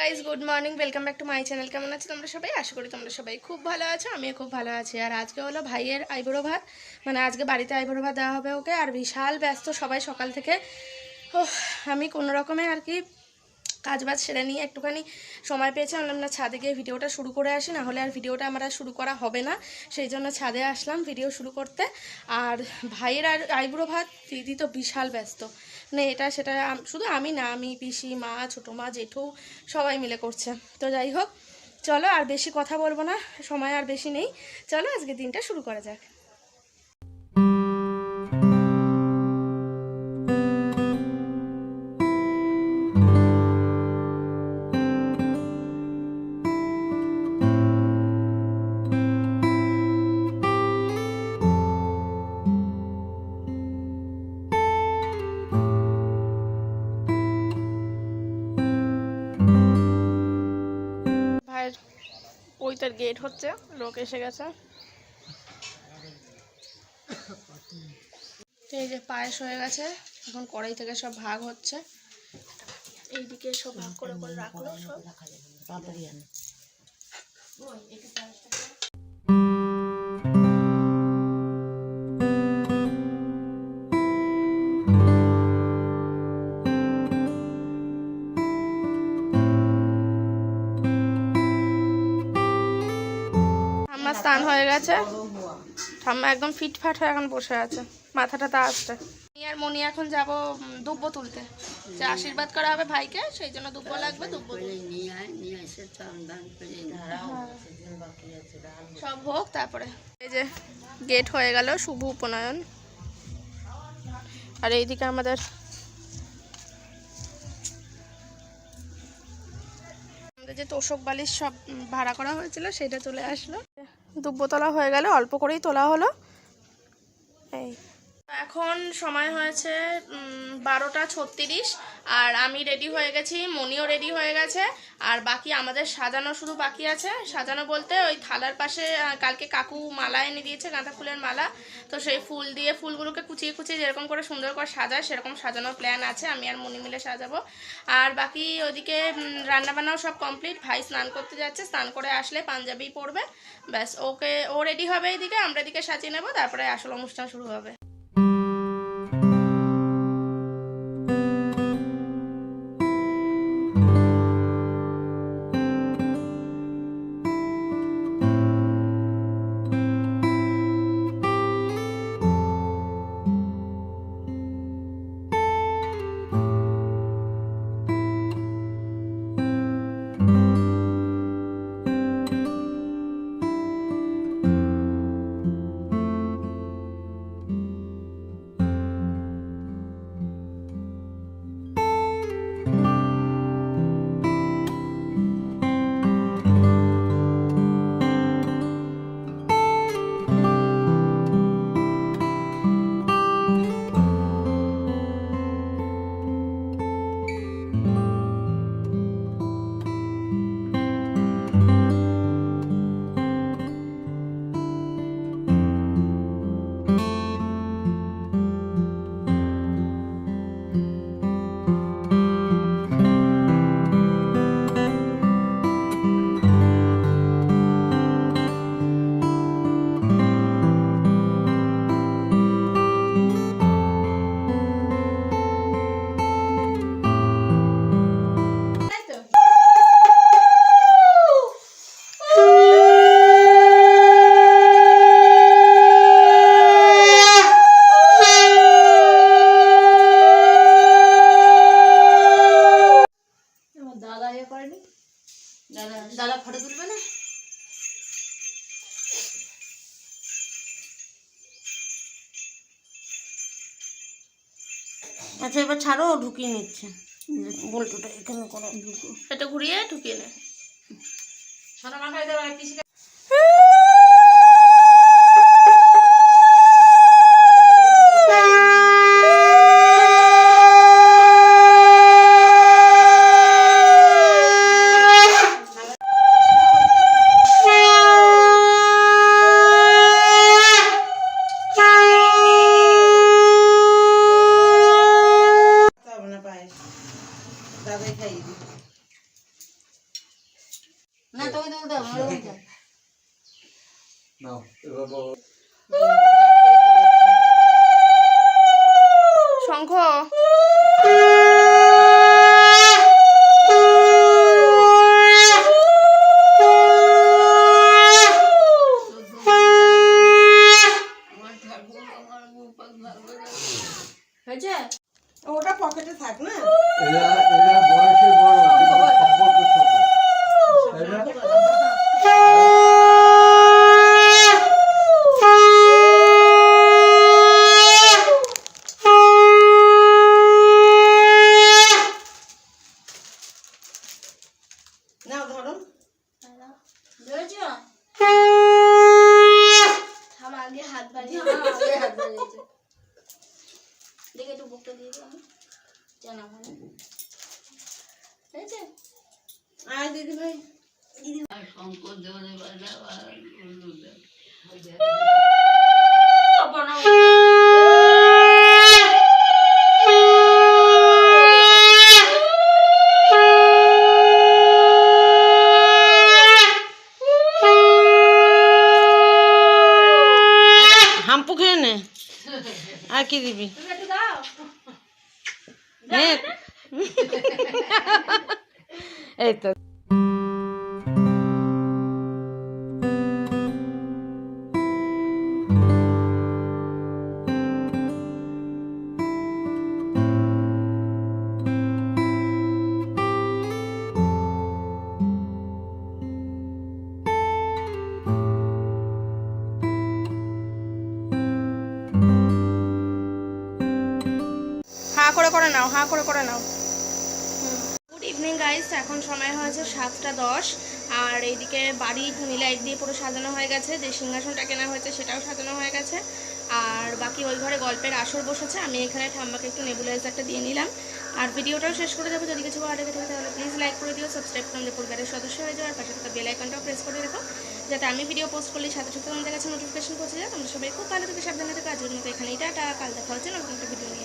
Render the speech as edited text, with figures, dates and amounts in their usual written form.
Guys good morning, welcome back to my channel. কেমন আছো তোমরা সবাই? আশা করি তোমরা সবাই খুব ভালো আছো, আমিও খুব ভালো আছি। আর আজকে হলো ভাইয়ের আইবুড়ো ভাত, মানে আজকে বাড়িতে আইবুড়ো ভাত দেওয়া হবে ওকে। আর বিশাল ব্যস্ত সবাই সকাল থেকে। আমি কোনো রকমে আর কি কাজ বাজ সেরে নিয়ে একটুখানি সময় পেয়েছি, বললাম না ছাদে গিয়ে ভিডিওটা শুরু করে আসি, না হলে আর ভিডিওটা আমার আর শুরু করা হবে না। সেই জন্য ছাদে আসলাম ভিডিও শুরু করতে। আর ভাইয়ের আর আইবুড়ো ভাত দিদি তো বিশাল ব্যস্ত, মানে এটা সেটা শুধু আমি না, আমি পিসি মা ছোটো মা জেঠু সবাই মিলে করছে। তো যাই হোক, চলো আর বেশি কথা বলবো না, সময় আর বেশি নেই, চলো আজকে দিনটা শুরু করা যাক। ভাইয়ের ওইটার গেট হচ্ছে, লোক এসে গেছে। এই যে পায়েস হয়ে গেছে, এখন কড়াই থেকে সব ভাগ হচ্ছে, এইদিকে সব ভাগ করে করে রাখলো সব। ঠাম্মা স্নান হয়ে গেছে, ঠাম্মা একদম ফিটফাট হয়ে এখন বসে আছে, মাথাটা তা আসছে। আর মনি এখন যাব দুব্বো তুলতে, যে আশীর্বাদ করা হবে ভাইকে, সেই জন্য দুব্বো লাগবে। দুব্বো সব হোক, তারপরে এই যে গেট হয়ে গেল, শুভ উপনয়ন। আর এইদিকে আমাদের যে তোষক বালিশ সব ভাড়া করা হয়েছিল সেটা চলে আসলো। দুব্বো তোলা হয়ে গেল, অল্প করেই তোলা হলো। এই এখন সময় হয়েছে 12টা 36, আর আমি রেডি হয়ে গেছি, মনিও রেডি হয়ে গেছে। আর বাকি আমাদের সাজানো শুধু বাকি আছে। সাজানো বলতে ওই থালার পাশে কালকে কাকু মালা এনে দিয়েছে, গাঁদা ফুলের মালা, তো সেই ফুল দিয়ে ফুলগুলোকে কুচিয়ে কুচিয়ে যেরকম করে সুন্দর করে সাজায় সেরকম সাজানোর প্ল্যান আছে, আমি আর মনি মিলে সাজাবো। আর বাকি ওদিকে রান্নাবান্নাও সব কমপ্লিট। ভাই স্নান করতে যাচ্ছে, স্নান করে আসলে পাঞ্জাবি পরবে, ব্যাস ওকে ও রেডি হবে এইদিকে, আমরা এদিকে সাজিয়ে নেবো, তারপরে আসল অনুষ্ঠান শুরু হবে। দাদা ফটো তুলবে না? আচ্ছা এবার ছাড়ো, ঢুকিয়ে নিচ্ছে বল্টুটা এখানে করো, এটা ঘুরিয়ে ঢুকিয়ে নে। সোনা মাখাই দেবে পিসি। শঙ্খ। হয়েছে? ওটা পকেটে থাক না। এরা বয়সে বড় কিন্তু সম্পর্ক ছোট। তাই না? নাও ধরো। হাত বাড়িয়ে দেখে একটু বুকটা দিয়ে দিলাম জানা ভালো হয়েছে। আয় দিদি ভাই। হাম্পু খেয়ে নে। আর কি দিবি? একটু দাও। নে। এই তো। হাঁ করে নাও, হাঁ করে নাও। গুড ইভিনিং গাইস, এখন সময় হয়েছে 7:10 আর এইদিকে বাড়ি লাইট দিয়ে পুরো সাজানো হয়ে গেছে। যে সিংহাসনটা কেনা হয়েছে সেটাও সাজানো হয়ে গেছে। আর বাকি ওই ঘরে গল্পের আসর বসেছে। আমি এখানে ঠাম্মাকে একটু নেবুলাইজারটা দিয়ে নিলাম। আর ভিডিওটাও শেষ করে দেবো। যদি কিছু ভালো লেগে থাকে তাহলে প্লিজ লাইক করে দিও, সাবস্ক্রাইব করে আমাদের পরিবারের সদস্য হয়ে যাও। আর পাশে থাকা বেল আইকনটাও প্রেস করে রেখো যাতে আমি ভিডিও পোস্ট করলে সাথে সাথে তোমাদের কাছে নোটিফিকেশন পৌঁছে যায়। তোমরা সবাই খুব ভালো থেকে সাবধানে থেকে আজকের মতো এখানেই টাটা। কাল দেখা হচ্ছে নতুন একটা ভিডিও নিয়ে।